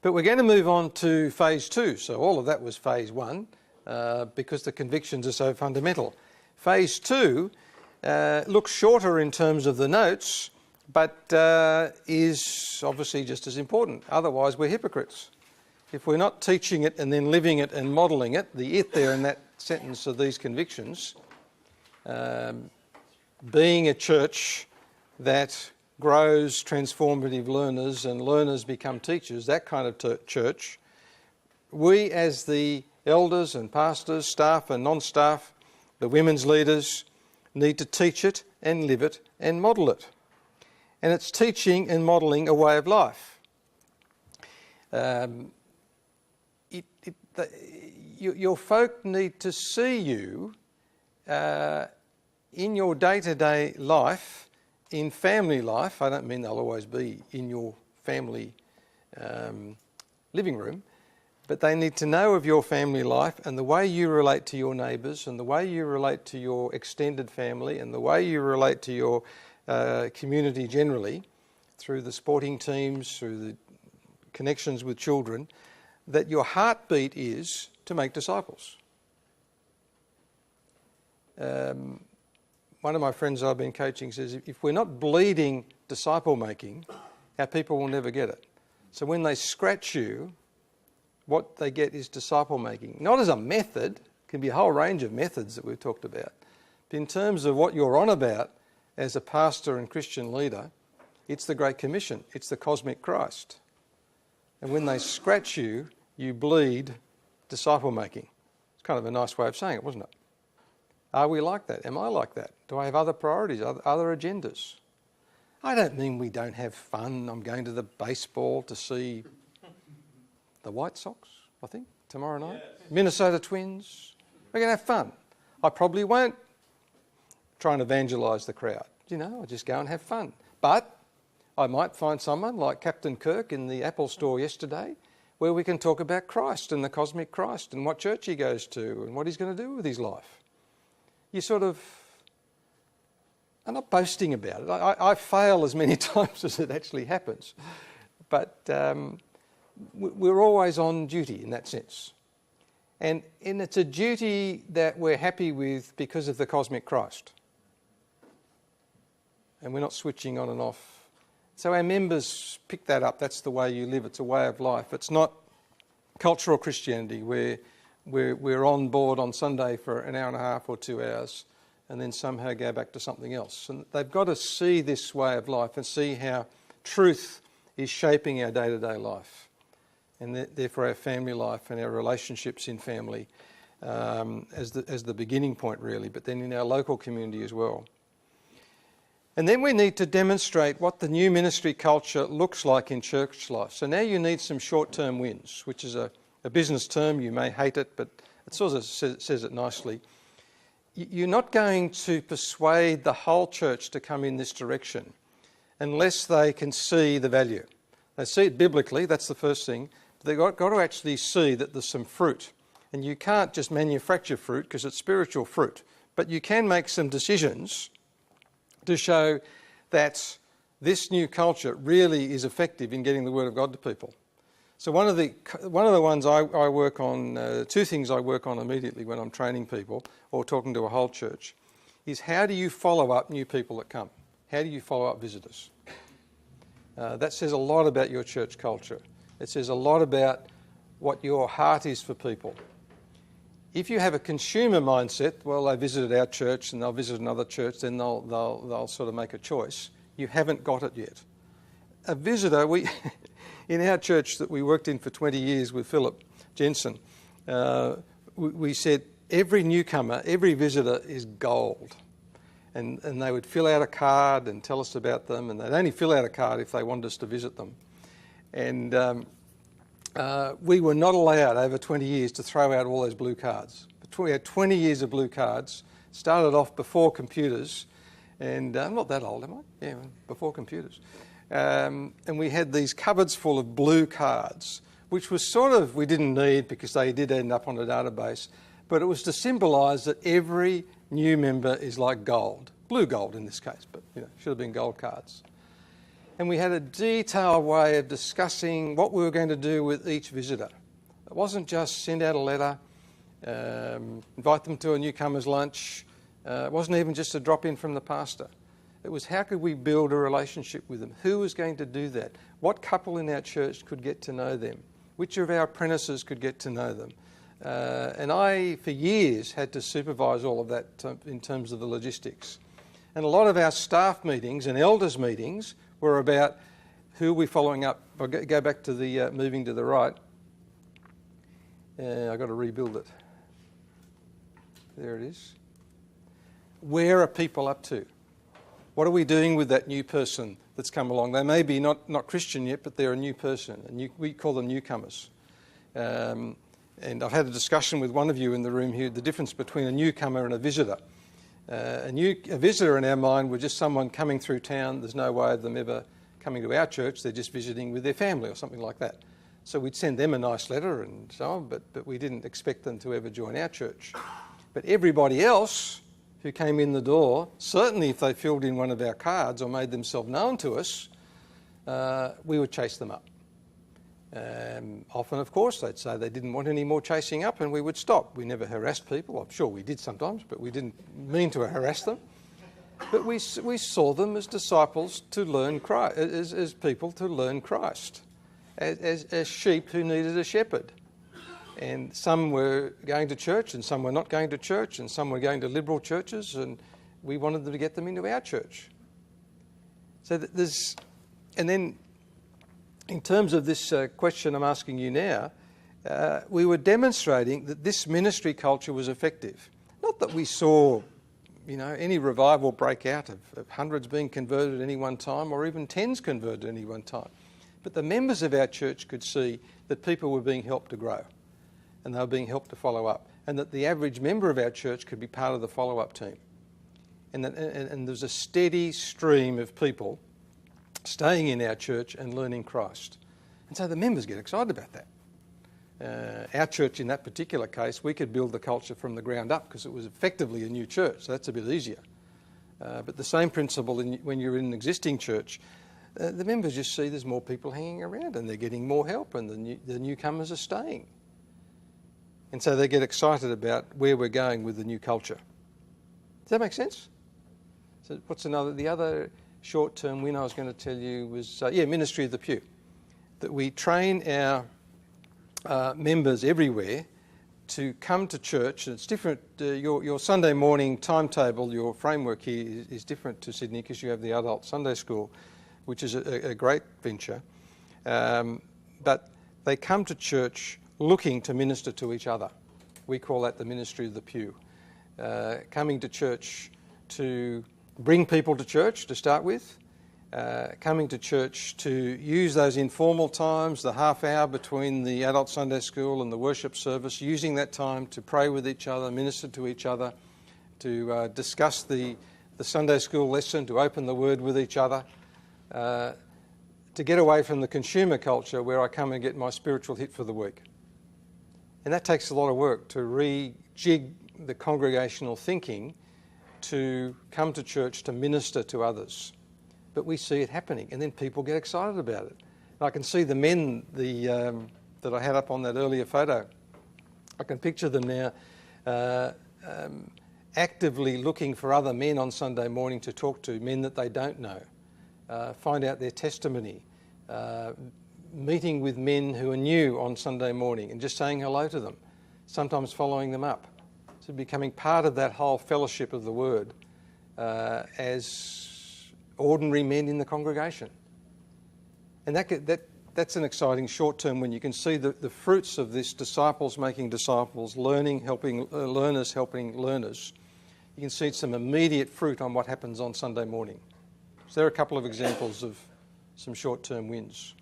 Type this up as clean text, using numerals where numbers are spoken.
But we're going to move on to phase 2. So all of that was phase 1 because the convictions are so fundamental. Phase 2 looks shorter in terms of the notes, but is obviously just as important. Otherwise, we're hypocrites. If we're not teaching it and then living it and modelling it, the it there in that sentence of these convictions, being a church that grows transformative learners and learners become teachers, that kind of church, we as the elders and pastors, staff and non-staff, the women's leaders, need to teach it and live it and model it. And it's teaching and modelling a way of life. Your folk need to see you in your day-to-day life, in family life. I don't mean they'll always be in your family living room, but they need to know of your family life and the way you relate to your neighbours and the way you relate to your extended family and the way you relate to your community generally, through the sporting teams, through the connections with children, that your heartbeat is to make disciples. One of my friends I've been coaching says, if we're not bleeding disciple making, our people will never get it. So when they scratch you, what they get is disciple making. Not as a method, it can be a whole range of methods that we've talked about. But in terms of what you're on about as a pastor and Christian leader, it's the Great Commission. It's the cosmic Christ. And when they scratch you, you bleed disciple making. It's kind of a nice way of saying it, wasn't it? Are we like that? Am I like that? Do I have other priorities, other agendas? I don't mean we don't have fun. I'm going to the baseball to see the White Sox, I think, tomorrow night. Yes. Minnesota Twins. We're going to have fun. I probably won't try and evangelise the crowd. I'll just go and have fun. But I might find someone like Captain Kirk in the Apple store yesterday where we can talk about Christ and the cosmic Christ and what church he goes to and what he's going to do with his life. I'm not boasting about it. I fail as many times as it actually happens. But we're always on duty in that sense. And it's a duty that we're happy with because of the cosmic Christ. And we're not switching on and off. So our members pick that up. That's the way you live. It's a way of life. It's not cultural Christianity where we're on board on Sunday for an hour and a half or 2 hours and then somehow go back to something else. And they've got to see this way of life and see how truth is shaping our day-to-day life and therefore our family life and our relationships in family as the beginning point really, but then in our local community as well. And then we need to demonstrate what the new ministry culture looks like in church life. So now you need some short-term wins, which is a business term. You may hate it, but it sort of says it nicely. You're not going to persuade the whole church to come in this direction unless they can see the value. They see it biblically, that's the first thing. But they've got to actually see that there's some fruit. And you can't just manufacture fruit because it's spiritual fruit. But you can make some decisions to show that this new culture really is effective in getting the Word of God to people. So one of the ones I work on, two things I work on immediately when I'm training people or talking to a whole church, is how do you follow up new people that come? How do you follow up visitors? That says a lot about your church culture. It says a lot about what your heart is for people. If you have a consumer mindset, well, they visited our church and they'll visit another church, then they'll sort of make a choice. You haven't got it yet. A visitor, in our church that we worked in for 20 years with Philip Jensen, we said every newcomer, every visitor is gold. And they would fill out a card and tell us about them, and they'd only fill out a card if they wanted us to visit them. And we were not allowed over 20 years to throw out all those blue cards. We had 20 years of blue cards, started off before computers, and I'm not that old, am I? Yeah, before computers. And we had these cupboards full of blue cards, which was sort of, we didn't need because they did end up on a database, but it was to symbolise that every new member is like gold. Blue gold in this case, but should have been gold cards. And we had a detailed way of discussing what we were going to do with each visitor. It wasn't just send out a letter, invite them to a newcomer's lunch. It wasn't even just a drop in from the pastor. It was how could we build a relationship with them? Who was going to do that? What couple in our church could get to know them? Which of our apprentices could get to know them? And I, for years, had to supervise all of that in terms of the logistics. And a lot of our staff meetings and elders meetings were about who are we following up. I'll go back to the moving to the right. I've got to rebuild it. There it is. Where are people up to? What are we doing with that new person that's come along? They may be not Christian yet, but they're a new person, and we call them newcomers. And I've had a discussion with one of you in the room here, the difference between a newcomer and a visitor. A visitor in our mind was just someone coming through town. There's no way of them ever coming to our church. They're just visiting with their family or something like that. So we'd send them a nice letter and so on, but we didn't expect them to ever join our church. But everybody else who came in the door, certainly if they filled in one of our cards or made themselves known to us, we would chase them up. Often, of course, they'd say they didn't want any more chasing up and we would stop. We never harassed people. I'm sure we did sometimes, but we didn't mean to harass them. But we saw them as disciples to learn Christ, as people to learn Christ, as sheep who needed a shepherd. And some were going to church and some were not going to church and some were going to liberal churches, and we wanted them to get them into our church. So there's... And then in terms of this question I'm asking you now, we were demonstrating that this ministry culture was effective. Not that we saw, any revival break out of hundreds being converted at any one time or even tens converted at any one time. But the members of our church could see that people were being helped to grow and they were being helped to follow up, and that the average member of our church could be part of the follow-up team. And there's a steady stream of people staying in our church and learning Christ. And so the members get excited about that. Our church in that particular case, we could build the culture from the ground up because it was effectively a new church, so that's a bit easier. But the same principle when you're in an existing church, the members just see there's more people hanging around and they're getting more help and the newcomers are staying. And so they get excited about where we're going with the new culture. Does that make sense? So the other short-term win I was going to tell you was, Ministry of the Pew. That we train our members everywhere to come to church. And it's different. Your Sunday morning timetable, your framework here is different to Sydney because you have the adult Sunday school, which is a great venture. But they come to church looking to minister to each other. We call that the Ministry of the Pew. Coming to church to bring people to church to start with, coming to church to use those informal times, the half hour between the adult Sunday school and the worship service, using that time to pray with each other, minister to each other, to discuss the Sunday school lesson, to open the Word with each other, to get away from the consumer culture where I come and get my spiritual hit for the week. And that takes a lot of work to rejig the congregational thinking to come to church to minister to others. But we see it happening, and then people get excited about it. And I can see the men that I had up on that earlier photo. I can picture them now actively looking for other men on Sunday morning to talk to, men that they don't know, find out their testimony, meeting with men who are new on Sunday morning and just saying hello to them, sometimes following them up. So becoming part of that whole fellowship of the Word as ordinary men in the congregation. And that's an exciting short term when you can see the fruits of this disciples making disciples, learners helping learners. You can see some immediate fruit on what happens on Sunday morning. So there are a couple of examples of some short-term wins.